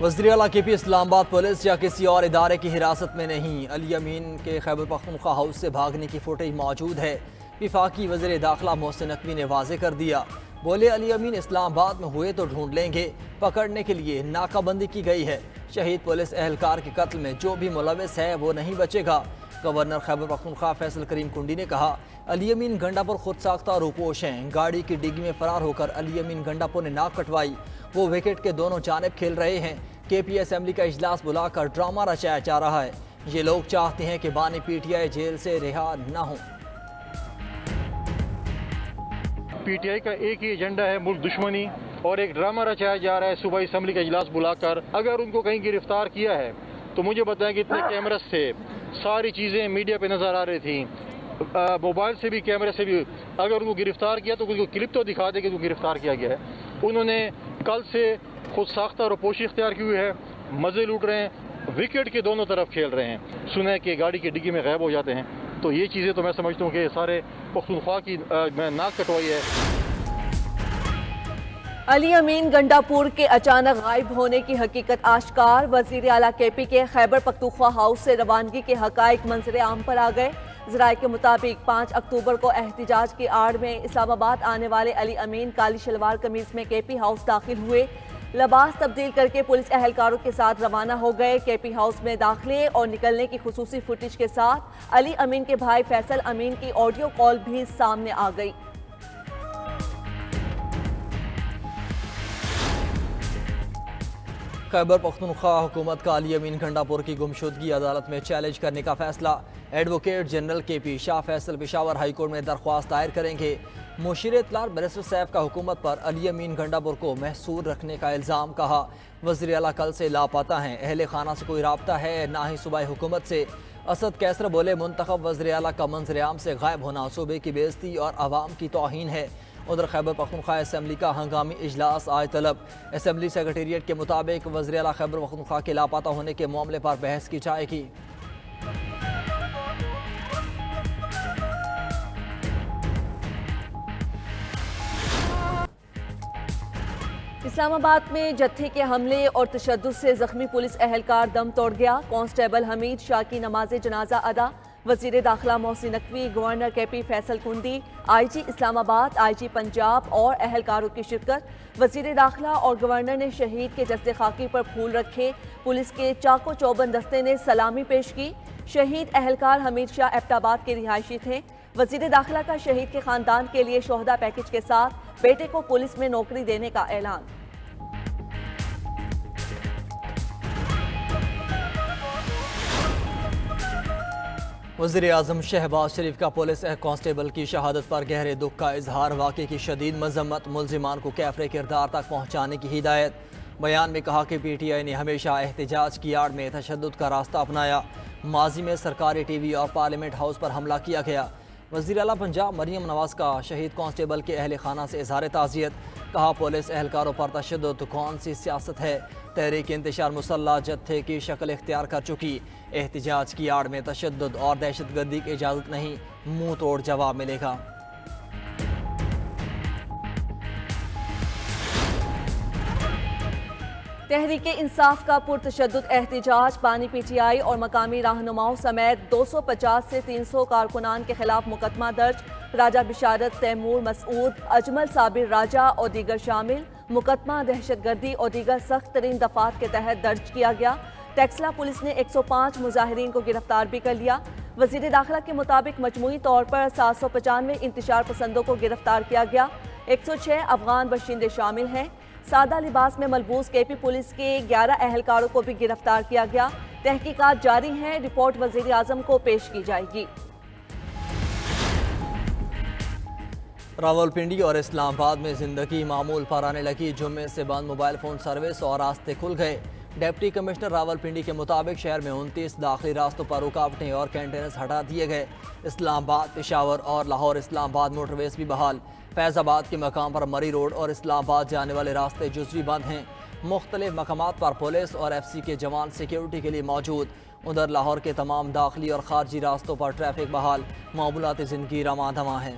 وزیر اعلیٰ کے پی اسلام آباد پولیس یا کسی اور ادارے کی حراست میں نہیں۔ علی امین کے خیبر پختونخوا ہاؤس سے بھاگنے کی فوٹیج موجود ہے۔ وفاقی وزیر داخلہ محسن نقوی نے واضح کر دیا، بولے علی امین اسلام آباد میں ہوئے تو ڈھونڈ لیں گے، پکڑنے کے لیے ناکہ بندی کی گئی ہے۔ شہید پولیس اہلکار کے قتل میں جو بھی ملوث ہے وہ نہیں بچے گا۔ گورنر خیبر پختونخوا فیصل کریم کنڈی نے کہا، علی امین گنڈا پور خود ساختہ روپوش ہیں۔ گاڑی کی ڈگی میں فرار ہو کر علی امین گنڈا پور نے ناک کٹوائی۔ وہ وکٹ کے دونوں جانب کھیل رہے ہیں۔ کے پی اسمبلی کا اجلاس بلا کر ڈرامہ رچایا جا رہا ہے۔ یہ لوگ چاہتے ہیں کہ بانی پی ٹی آئی جیل سے رہا نہ ہوں۔ پی ٹی آئی کا ایک ہی ایجنڈا ہے ملک دشمنی، اور ایک ڈرامہ رچایا جا رہا ہے صوبائی اسمبلی کا اجلاس بلا کر۔ اگر ان کو کہیں گرفتار کیا ہے تو مجھے بتائیں کہ اتنے کیمرس تھے، ساری چیزیں میڈیا پہ نظر آ رہی تھیں، موبائل سے بھی کیمرے سے بھی۔ اگر ان کو گرفتار کیا تو ان کو کلپ تو دکھا دے کہ ان کو گرفتار کیا گیا ہے۔ انہوں نے کل سے خود ساختہ روپوشی اختیار کی ہوئی ہے، مزے لوٹ رہے ہیں، وکٹ کے دونوں طرف کھیل رہے ہیں۔ سنا کہ گاڑی کی ڈگی میں غائب ہو جاتے ہیں۔ تو یہ چیزیں تو میں سمجھتا ہوں کہ سارے پختونخوا کی میں ناک کٹوائی ہے۔ علی امین گنڈا پور کے اچانک غائب ہونے کی حقیقت آشکار۔ وزیر اعلیٰ کے پی کے خیبر پختونخوا ہاؤس سے روانگی کے حقائق منظر عام پر آ گئے۔ ذرائع کے مطابق 5 اکتوبر کو احتجاج کی آڑ میں اسلام آباد آنے والے علی امین کالی شلوار قمیض میں کے پی ہاؤس داخل ہوئے۔ لباس تبدیل کر کے پولیس اہلکاروں کے ساتھ روانہ ہو گئے۔ کے پی ہاؤس میں داخلے اور نکلنے کی خصوصی فوٹیج کے ساتھ علی امین کے بھائی فیصل امین کی آڈیو کال بھی سامنے آ گئی۔ خیبر پختونخوا حکومت کا علی امین گنڈا پور کی گمشدگی عدالت میں چیلنج کرنے کا فیصلہ۔ ایڈوکیٹ جنرل کے پی شاہ فیصل پشاور ہائی کورٹ میں درخواست دائر کریں گے۔ مشیر اطلاع بیرسٹر سیف کا حکومت پر علی امین گنڈا پور کو محصور رکھنے کا الزام، کہا وزیر اعلیٰ کل سے لاپتہ ہیں، اہل خانہ سے کوئی رابطہ ہے نہ ہی صوبائی حکومت سے۔ اسد کیسر بولے، منتخب وزیر اعلیٰ کا منظر عام سے غائب ہونا صوبے کی بے عزتی اور عوام کی توہین ہے۔ ادھر خیبر پختونخوا اسمبلی کا ہنگامی اجلاس آج طلب۔ اسمبلی سیکریٹریٹ کے مطابق وزیر اعلیٰ خیبر پختونخوا کے لاپتہ ہونے کے معاملے پر بحث کی جائے گی۔ اسلام آباد میں جتھے کے حملے اور تشدد سے زخمی پولیس اہلکار دم توڑ گیا۔ کانسٹیبل حمید شاہ کی نماز جنازہ ادا۔ وزیر داخلہ محسن نقوی، گورنر کے پی فیصل کنڈی، آئی جی اسلام آباد، آئی جی پنجاب اور اہلکاروں کی شرکت۔ وزیر داخلہ اور گورنر نے شہید کے جسد خاکی پر پھول رکھے۔ پولیس کے چاقو چوبند دستے نے سلامی پیش کی۔ شہید اہلکار حمید شاہ ایبٹ آباد کے رہائشی تھے۔ وزیر داخلہ کا شہید کے خاندان کے لیے شہداء پیکج کے ساتھ بیٹے کو پولیس میں نوکری دینے کا اعلان۔ وزیر اعظم شہباز شریف کا پولیس کانسٹیبل کی شہادت پر گہرے دکھ کا اظہار، واقعے کی شدید مذمت، ملزمان کو کیفر کردار تک پہنچانے کی ہدایت۔ بیان میں کہا کہ پی ٹی آئی نے ہمیشہ احتجاج کی آڑ میں تشدد کا راستہ اپنایا۔ ماضی میں سرکاری ٹی وی اور پارلیمنٹ ہاؤس پر حملہ کیا گیا۔ وزیر اعلیٰ پنجاب مریم نواز کا شہید کانسٹیبل کے اہل خانہ سے اظہار تعزیت، کہا پولیس اہلکاروں پر تشدد کون سی سیاست ہے، تحریک انتشار مسلح جتھے کی شکل اختیار کر چکی، احتجاج کی آڑ میں تشدد اور دہشت گردی کی اجازت نہیں، منہ توڑ جواب ملے گا۔ تحریک انصاف کا پرتشدد احتجاج، بانی پی ٹی آئی اور مقامی رہنماؤں سمیت 250 سے 300 کارکنان کے خلاف مقدمہ درج۔ راجہ بشارت، تیمور مسعود، اجمل صابر راجہ اور دیگر شامل۔ مقدمہ دہشت گردی اور دیگر سخت ترین دفعات کے تحت درج کیا گیا۔ ٹیکسلا پولیس نے 105 مظاہرین کو گرفتار بھی کر لیا۔ وزیر داخلہ کے مطابق مجموعی طور پر 795 انتشار پسندوں کو گرفتار کیا گیا۔ 106 افغان باشندے شامل ہیں۔ سادہ لباس میں ملبوس کے پی پولیس کے 11 اہلکاروں کو بھی گرفتار کیا گیا۔ تحقیقات جاری ہیں، رپورٹ وزیر اعظم کو پیش کی جائے گی۔ راولپنڈی اور اسلام آباد میں زندگی معمول پر آنے لگی۔ جمعے سے بند موبائل فون سروس اور راستے کھل گئے۔ ڈپٹی کمشنر راولپنڈی کے مطابق شہر میں 29 داخلی راستوں پر رکاوٹیں اور کینٹینرز ہٹا دیے گئے۔ اسلام آباد، پشاور اور لاہور اسلام آباد موٹر ویز بھی بحال۔ فیض آباد کے مقام پر مری روڈ اور اسلام آباد جانے والے راستے جزوی بند ہیں۔ مختلف مقامات پر پولیس اور ایف سی کے جوان سیکیورٹی کے لیے موجود۔ ادھر لاہور کے تمام داخلی اور خارجی راستوں پر ٹریفک بحال، معمولات زندگی رواں دواں ہیں۔